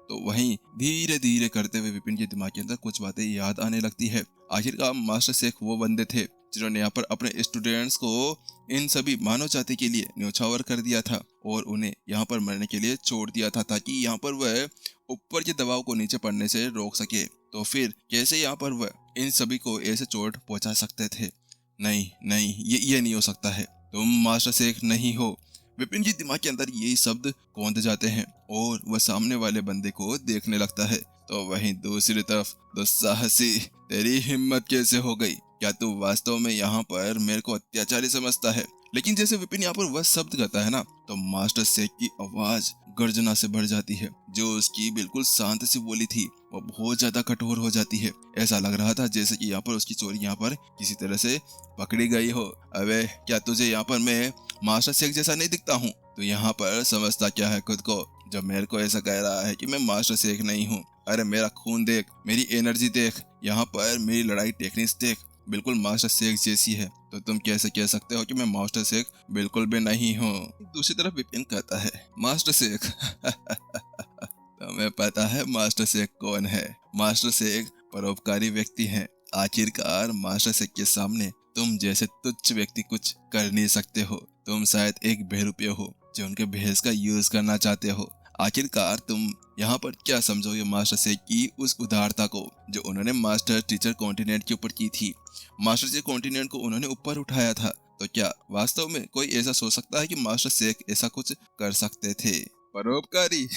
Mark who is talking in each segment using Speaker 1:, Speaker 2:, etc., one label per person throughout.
Speaker 1: तो वहीं धीरे धीरे करते हुए विपिन के दिमाग के अंदर कुछ बातें याद आने लगती है। आखिरकार मास्टर शेख वो बंदे थे जिन्होंने यहाँ पर अपने स्टूडेंट्स को इन सभी मानव जाति के लिए न्योछावर कर दिया था और उन्हें यहाँ पर मरने के लिए छोड़ दिया था, ताकि यहाँ पर वह ऊपर के दबाव को नीचे पड़ने से रोक सके। तो फिर कैसे यहाँ पर वह इन सभी को ऐसे चोट पहुंचा सकते थे? नहीं नहीं, ये नहीं हो सकता है, तुम मास्टर शेख नहीं हो। विपिन के दिमाग के अंदर यही शब्द कौंध जाते हैं और वह सामने वाले बंदे को देखने लगता है। तो वहीं दूसरी तरफ दुस्साहसी, तेरी हिम्मत कैसे हो गई? क्या तू वास्तव में यहाँ पर मेरे को अत्याचारी समझता है? लेकिन जैसे विपिन यहाँ पर वह शब्द कहता है ना, तो मास्टर शेख की आवाज गर्जना से भर जाती है। जो उसकी बिल्कुल शांत सी बोली थी वो बहुत ज्यादा कठोर हो जाती है। ऐसा लग रहा था जैसे कि यहाँ पर उसकी चोरी यहाँ पर किसी तरह से पकड़ी गई हो। अबे क्या तुझे यहाँ पर मैं मास्टर शेख जैसा नहीं दिखता हूँ? तो यहाँ पर समझता क्या है खुद को, जब मेरे को ऐसा कह रहा है कि मैं मास्टर शेख नहीं हूँ? अरे मेरा खून देख, मेरी एनर्जी देख, यहाँ पर मेरी लड़ाई टेक्निक्स देख, बिल्कुल मास्टर शेख जैसी है। तो तुम कैसे कह सकते हो कि मैं मास्टर शेख बिल्कुल भी नहीं हूँ? दूसरी तरफ विपिन कहता है, मास्टर शेख तुम्हें पता है मास्टर शेख कौन है? मास्टर शेख परोपकारी व्यक्ति हैं। आखिरकार मास्टर शेख के सामने तुम जैसे तुच्छ व्यक्ति कुछ कर नहीं सकते हो। तुम शायद एक बहरूपिया हो जो उनके भेष का यूज करना चाहते हो। आखिरकार तुम यहाँ पर क्या समझोगे मास्टर शेख की उस उदारता को जो उन्होंने मास्टर टीचर कॉन्टिनेंट के ऊपर की थी? मास्टर शेख कॉन्टिनेंट को उन्होंने ऊपर उठाया था। तो क्या वास्तव में कोई ऐसा सोच सकता है कि मास्टर शेख ऐसा कुछ कर सकते थे? परोपकारी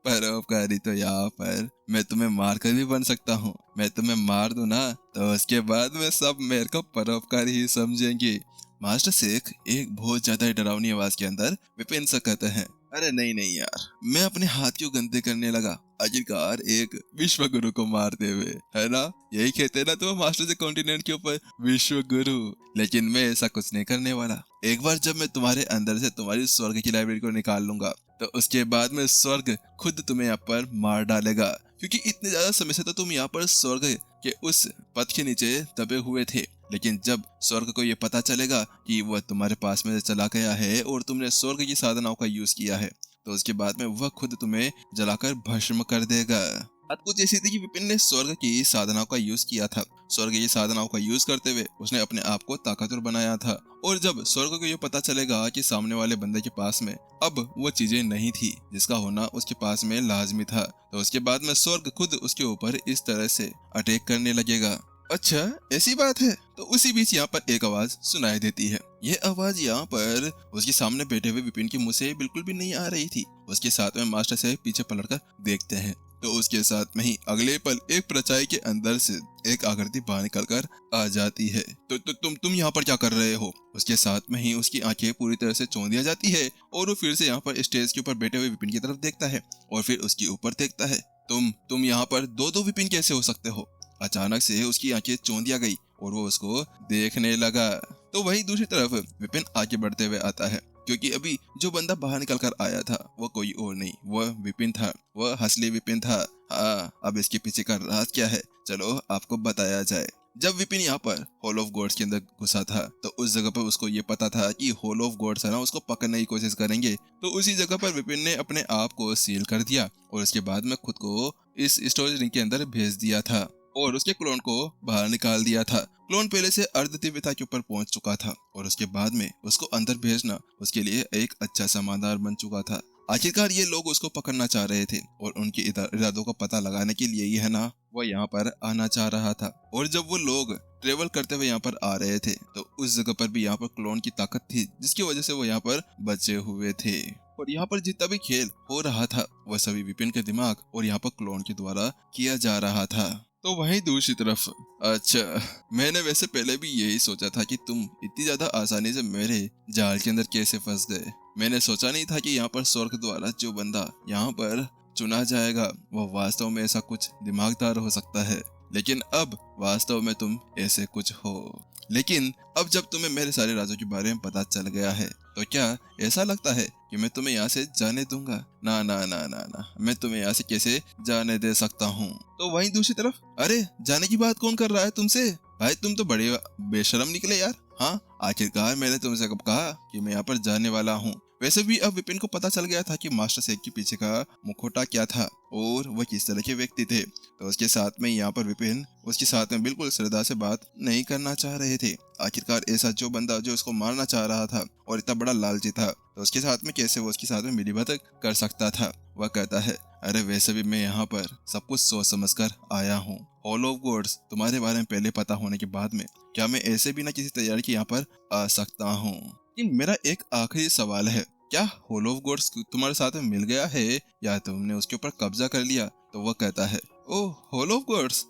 Speaker 1: परोपकारी तो यहाँ पर मैं तुम्हें मार कर भी बन सकता हूँ। मैं तुम्हें मार दूं ना तो उसके बाद में सब मेरे को परोपकारी ही समझेंगे। मास्टर शेख एक बहुत ज्यादा डरावनी आवाज के अंदर विपिन से कहते हैं, अरे नहीं नहीं यार, मैं अपने हाथ क्यों गंदे करने लगा? आखिरकार एक विश्व गुरु को मारते हुए, है ना? यही कहते हैं ना तो मास्टर शेख कॉन्टिनेंट के ऊपर विश्व गुरु। लेकिन मैं ऐसा कुछ नहीं करने वाला। एक बार जब मैं तुम्हारे अंदर से तुम्हारी स्वर्ग की लाइब्रेरी को निकाल लूंगा तो उसके बाद में स्वर्ग खुद तुम्हें यहाँ पर मार डालेगा, क्योंकि इतने ज्यादा समय से तो तुम यहाँ पर स्वर्ग के उस पथ के नीचे दबे हुए थे। लेकिन जब स्वर्ग को ये पता चलेगा कि वह तुम्हारे पास में चला गया है और तुमने स्वर्ग की साधनाओं का यूज किया है, तो उसके बाद में वह खुद तुम्हें जलाकर भस्म कर देगा। बात कुछ ऐसी थी कि विपिन ने स्वर्ग की साधनाओं का यूज किया था। स्वर्ग की साधनाओं का यूज करते हुए उसने अपने आप को ताकतवर बनाया था। और जब स्वर्ग को ये पता चलेगा कि सामने वाले बंदे के पास में अब वो चीजें नहीं थी जिसका होना उसके पास में लाजमी था, तो उसके बाद में स्वर्ग खुद उसके ऊपर इस तरह से अटैक करने लगेगा। अच्छा ऐसी बात है? तो उसी बीच यहाँ पर एक आवाज सुनाई देती है। यह आवाज यहाँ पर उसके सामने बैठे हुए विपिन के मुंह से बिल्कुल भी नहीं आ रही थी। उसके साथ में मास्टर से पीछे पलटकर देखते हैं तो उसके साथ में ही अगले पल एक परछाई के अंदर से एक आकृति बाहर निकलकर आ जाती है। तो तुम यहाँ पर क्या कर रहे हो? उसके साथ में ही उसकी आंखें पूरी तरह से चौंध दिया जाती है और वो फिर से यहाँ पर स्टेज के ऊपर बैठे हुए विपिन की तरफ देखता है और फिर उसके ऊपर देखता है। तुम यहाँ पर दो विपिन कैसे हो सकते हो? अचानक से उसकी आंखें चौंध दिया गई और वो उसको देखने लगा। तो वही दूसरी तरफ विपिन आगे बढ़ते हुए आता है, क्योंकि अभी जो बंदा बाहर निकल कर आया था वो कोई और नहीं, वह विपिन था, वह असली विपिन था। हाँ, अब इसके पीछे का राज क्या है चलो आपको बताया जाए। जब विपिन यहाँ पर हॉल ऑफ गॉड्स के अंदर घुसा था तो उस जगह पर उसको ये पता था कि हॉल ऑफ गॉड्स है ना उसको पकड़ने की कोशिश करेंगे। तो उसी जगह पर विपिन ने अपने आप को सील कर दिया और उसके बाद में खुद को इस स्टोरेज रिंग के अंदर भेज दिया था और उसके क्लोन को बाहर निकाल दिया था। क्लोन पहले से अर्ध दिव्यता के ऊपर पहुंच चुका था और उसके बाद में उसको अंदर भेजना उसके लिए एक अच्छा समाधान बन चुका था। आखिरकार ये लोग उसको पकड़ना चाह रहे थे और उनके इरादों का पता लगाने के लिए ही है ना वो यहाँ पर आना चाह रहा था। और जब वो लोग ट्रेवल करते हुए यहाँ पर आ रहे थे तो उस जगह पर भी यहाँ पर क्लोन की ताकत थी जिसकी वजह से वो यहाँ पर बचे हुए थे। और यहाँ पर जितना भी खेल हो रहा था वह सभी विपिन के दिमाग और यहाँ पर क्लोन के द्वारा किया जा रहा था। तो वहीं दूसरी तरफ, अच्छा मैंने वैसे पहले भी यही सोचा था कि तुम इतनी ज्यादा आसानी से मेरे जाल के अंदर कैसे फंस गए। मैंने सोचा नहीं था कि यहाँ पर स्वर्ग द्वारा जो बंदा यहाँ पर चुना जाएगा वो वास्तव में ऐसा कुछ दिमागदार हो सकता है। लेकिन अब वास्तव में तुम ऐसे कुछ हो। लेकिन अब जब तुम्हें मेरे सारे राजों के बारे में पता चल गया है तो क्या ऐसा लगता है कि मैं तुम्हें यहाँ से जाने दूंगा? ना ना ना ना ना, मैं तुम्हें यहाँ से कैसे जाने दे सकता हूँ। तो वहीं दूसरी तरफ, अरे जाने की बात कौन कर रहा है तुमसे? भाई तुम तो बड़े बेशरम निकले यार। हाँ आखिरकार मैंने तुमसे कब कहा कि मैं यहाँ पर जाने वाला हूँ? वैसे भी अब विपिन को पता चल गया था कि मास्टर शेख के पीछे का मुखौटा क्या था और वह किस तरह के व्यक्ति थे। तो उसके साथ में यहाँ पर विपिन उसके साथ में बिल्कुल श्रद्धा से बात नहीं करना चाह रहे थे। आखिरकार ऐसा जो बंदा जो उसको मारना चाह रहा था और इतना बड़ा लालची था, तो उसके साथ में कैसे वो उसके साथ में मिलीभगत कर सकता था। वह कहता है, अरे वैसे भी मैं यहाँ पर सब कुछ सोच समझ कर आया हूँ। हॉल ऑफ गॉड्स तुम्हारे बारे में पहले पता होने के बाद में क्या मैं ऐसे बिना किसी तैयारी के यहाँ पर आ सकता हूँ? लेकिन मेरा एक आखिरी सवाल है, क्या हॉल ऑफ गॉड्स तुम्हारे साथ में मिल गया है या तुमने उसके ऊपर कब्जा कर लिया? तो वह कहता है, oh hall of gods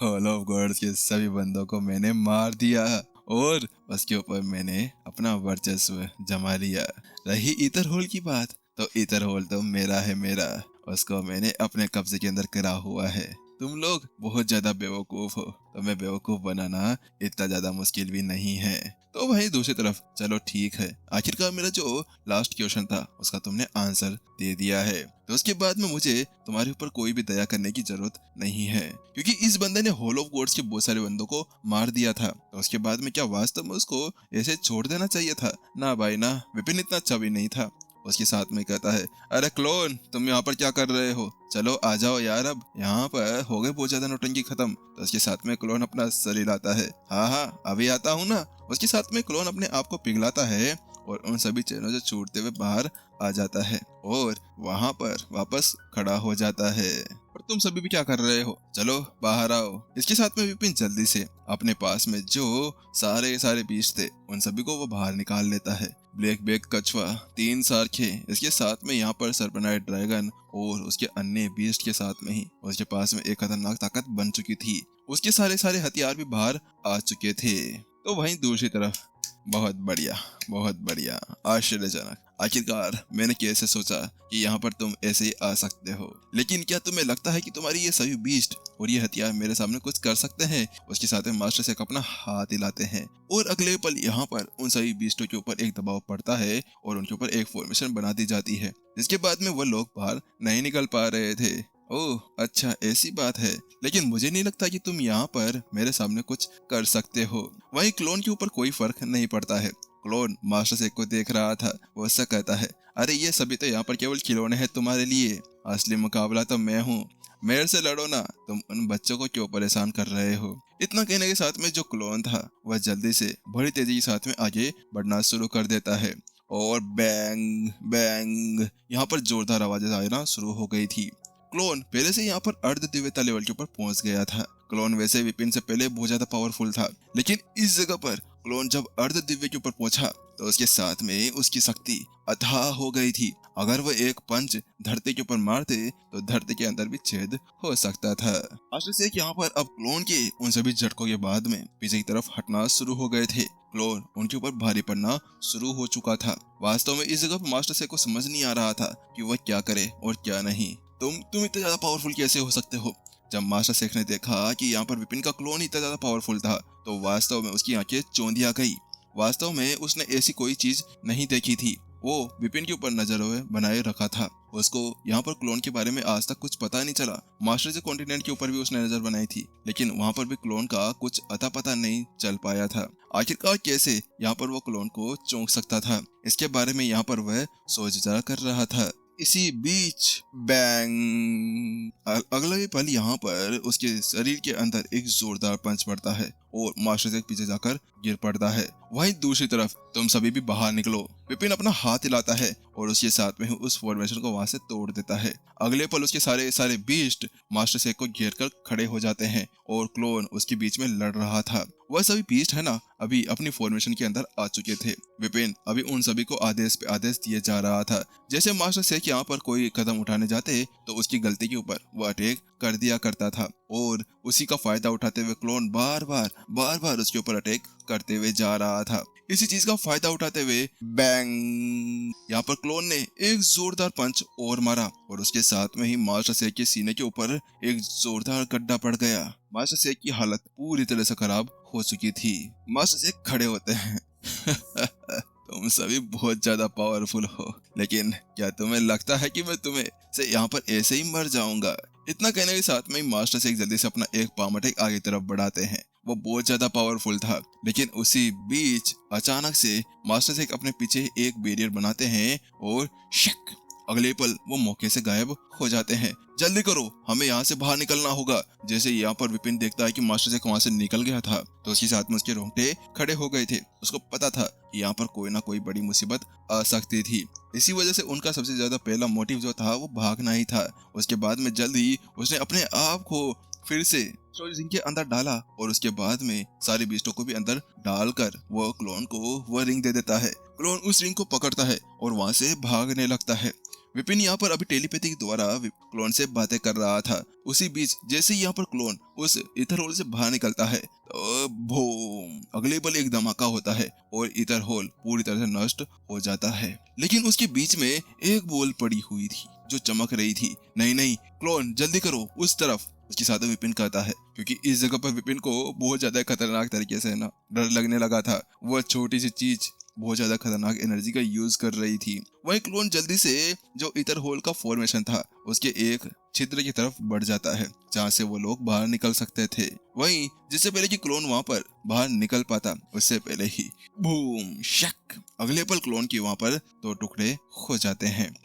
Speaker 1: hall of gods के सभी बंदों को मैंने मार दिया और उसके ऊपर मैंने अपना वर्चस्व जमा लिया। रही ईथर होल की बात, तो ईथर होल तो मेरा है, मेरा उसको मैंने अपने कब्जे के अंदर करा हुआ है। तुम लोग बहुत ज्यादा बेवकूफ हो, तो मैं बेवकूफ बनाना इतना ज्यादा मुश्किल भी नहीं है। तो भाई दूसरी तरफ चलो ठीक है, आखिरकार मेरा जो लास्ट क्वेश्चन था उसका तुमने आंसर दे दिया है, तो उसके बाद में मुझे तुम्हारे ऊपर कोई भी दया करने की जरूरत नहीं है, क्योंकि इस बंदे ने हॉल ऑफ गॉड्स के बहुत सारे बंदों को मार दिया था। तो उसके बाद में क्या वास्तव में उसको ऐसे छोड़ देना चाहिए था? ना भाई ना, विपिन इतना अच्छा भी नहीं था। उसके साथ में कहता है, अरे क्लोन तुम यहाँ पर क्या कर रहे हो? चलो आ जाओ यार, अब यहाँ पर हो गए बहुत ज्यादा नौटंकी खत्म। तो उसके साथ में क्लोन अपना शरीर आता है, हाँ हाँ अभी आता हूँ ना। उसके साथ में क्लोन अपने आप को पिघलाता है और उन सभी चैनों से छूटते हुए बाहर आ जाता है और वहां पर वापस खड़ा हो जाता है। और तुम सभी भी क्या कर रहे हो? चलो बाहर आओ। इसके साथ में विपिन जल्दी से अपने पास में जो सारे बीज थे उन सभी को वो बाहर निकाल लेता है। ब्लैक बैक कछुआ, 3 सारखे, इसके साथ में यहाँ पर सरपनाइट ड्रैगन और उसके अन्य बीस्ट के साथ में ही उसके पास में एक खतरनाक ताकत बन चुकी थी। उसके सारे हथियार भी बाहर आ चुके थे। तो वहीं दूसरी तरफ बहुत बढ़िया, आश्चर्यजनक। आखिरकार मैंने कैसे सोचा कि यहाँ पर तुम ऐसे ही आ सकते हो, लेकिन क्या तुम्हें लगता है कि तुम्हारी ये सभी बीस्ट और ये हथियार मेरे सामने कुछ कर सकते हैं? उसके साथ में मास्टर शेख अपना हाथ हिलाते हैं और अगले पल यहाँ पर उन सभी बीस्टों के ऊपर एक दबाव पड़ता है और उनके ऊपर एक फॉर्मेशन बना दी जाती है, जिसके बाद में वो लोग बाहर नहीं निकल पा रहे थे। ओह अच्छा ऐसी बात है, लेकिन मुझे नहीं लगता कि तुम यहाँ पर मेरे सामने कुछ कर सकते हो। वहीं क्लोन के ऊपर कोई फर्क नहीं पड़ता है। क्लोन मास्टर शेख को देख रहा था, वो ऐसा कहता है, अरे ये सभी तो यहाँ पर केवल खिलौने हैं तुम्हारे लिए, असली मुकाबला तो मैं हूँ, मेरे से लड़ो ना, तुम उन बच्चों को क्यों परेशान कर रहे हो? इतना कहने के साथ में जो क्लोन था वह जल्दी से बड़ी तेजी के साथ में आगे बढ़ना शुरू कर देता है और बैंग बैंग यहाँ पर जोरदार आवाजें आना शुरू हो गई थी। क्लोन पहले से यहाँ पर अर्ध दिव्यता लेवल के ऊपर पहुंच गया था। क्लोन वैसे विपिन से पहले बहुत ज्यादा पावरफुल था, लेकिन इस जगह पर क्लोन जब अर्ध दिव्य के ऊपर पहुंचा तो उसके साथ में उसकी शक्ति अथाह हो गई थी। अगर वो एक पंच धरती के ऊपर मारते तो धरती के अंदर भी छेद हो सकता था। मास्टर शेख यहाँ पर अब क्लोन के उन सभी झटकों के बाद में पीछे की तरफ हटना शुरू हो गए थे। क्लोन उनके ऊपर भारी पड़ना शुरू हो चुका था। वास्तव में इस जगह पर मास्टर शेख को समझ नहीं आ रहा था कि वह क्या करे और क्या नहीं। तुम इतने ज्यादा पावरफुल कैसे हो सकते हो? जब मास्टर शेख ने देखा कि यहाँ पर विपिन का क्लोन इतना ज्यादा पावरफुल था तो वास्तव में उसकी आंखें चौंधी आ गई। वास्तव में उसने ऐसी कोई चीज नहीं देखी थी। वो विपिन के ऊपर नजर बनाए रखा था। उसको यहाँ पर क्लोन के बारे में आज तक कुछ पता नहीं चला। मास्टर से कॉन्टिनेंट के ऊपर भी उसने नजर बनाई थी, लेकिन वहाँ पर भी क्लोन का कुछ अता पता नहीं चल पाया था। आखिरकार कैसे यहाँ पर वो क्लोन को चौंक सकता था, इसके बारे में यहाँ पर वह सोच विचार कर रहा था। इसी बीच बैंग, अगला ही पल यहाँ पर उसके शरीर के अंदर एक जोरदार पंच पड़ता है और मास्टर शेख पीछे जाकर गिर पड़ता है। वहीं दूसरी तरफ तुम सभी भी बाहर निकलो। विपिन अपना हाथ हिलाता है और उसके साथ में उस फॉर्मेशन को वहां से तोड़ देता है। अगले पल उसके सारे बीस्ट मास्टर शेख को घेर कर खड़े हो जाते हैं और क्लोन उसके बीच में लड़ रहा था। वह सभी बीस्ट है ना अभी अपनी फॉर्मेशन के अंदर आ चुके थे। विपिन अभी उन सभी को आदेश पे आदेश दिए जा रहा था। जैसे मास्टर शेख यहाँ पर कोई कदम उठाने जाते तो उसकी गलती के ऊपर वो अटैक कर दिया करता था और उसी का फायदा उठाते हुए क्लोन बार बार उसके ऊपर अटैक करते हुए जा रहा था। इसी चीज का फायदा उठाते हुए बैंग, यहाँ पर क्लोन ने एक जोरदार पंच और मारा और उसके साथ में ही मास्टर शेख के सीने के ऊपर एक जोरदार गड्ढा पड़ गया। मास्टर शेख की हालत पूरी तरह से खराब हो चुकी थी। मास्टर शेख खड़े होते हैं तुम सभी बहुत ज्यादा पावरफुल हो, लेकिन क्या तुम्हें लगता है कि मैं तुम्हें से यहाँ पर ऐसे ही मर जाऊंगा? इतना कहने के साथ में मास्टर शेख जल्दी से अपना एक पामटेक आगे तरफ बढ़ाते हैं। वो बहुत ज्यादा पावरफुल था। लेकिन उसी बीच अचानक से मास्टर सेक अपने पीछे एक बैरियर बनाते हैं और शक, अगले पल वो मौके से गायब हो जाते हैं। जल्दी करो, हमें यहाँ से बाहर निकलना होगा। जैसे यहाँ पर विपिन देखता है कि मास्टर सेक वहाँ से निकल गया था तो उसके साथ में उसके रोंगटे खड़े हो गए थे। उसको पता था कि यहाँ पर कोई ना कोई बड़ी मुसीबत आ सकती थी। इसी वजह से उनका सबसे ज्यादा पहला मोटिव जो था वो भागना ही था। उसके बाद में जल्द ही उसने अपने आप को फिर से स्टोरेज रिंग के अंदर डाला और उसके बाद में सारे बीस्टों को भी अंदर डालकर वो क्लोन को वो रिंग दे देता है। क्लोन उस रिंग को पकड़ता है और वहां से भागने लगता है। विपिन यहाँ पर अभी टेलीपैथी के द्वारा क्लोन से बातें कर रहा था। उसी बीच जैसे ही यहाँ पर क्लोन उस ईथर होल से बाहर निकलता है तो बूम, अगले पल एक धमाका होता है और ईथर होल पूरी तरह से नष्ट हो जाता है। लेकिन उसके बीच में एक बॉल पड़ी हुई थी जो चमक रही थी। नहीं नहीं क्लोन, जल्दी करो, उस तरफ। उसके साथ विपिन कहता है क्योंकि इस जगह पर विपिन को बहुत ज्यादा खतरनाक तरीके से ना डर लगने लगा था। वह छोटी सी चीज बहुत ज्यादा खतरनाक एनर्जी का यूज कर रही थी। वही क्लोन जल्दी से जो ईथर होल का फॉर्मेशन था उसके एक छिद्र की तरफ बढ़ जाता है जहाँ से वो लोग बाहर निकल सकते थे। वहीं जिससे पहले कि क्लोन वहां पर बाहर निकल पाता उससे पहले ही बूम शक, अगले पल क्लोन की वहां पर दो टुकड़े हो जाते हैं।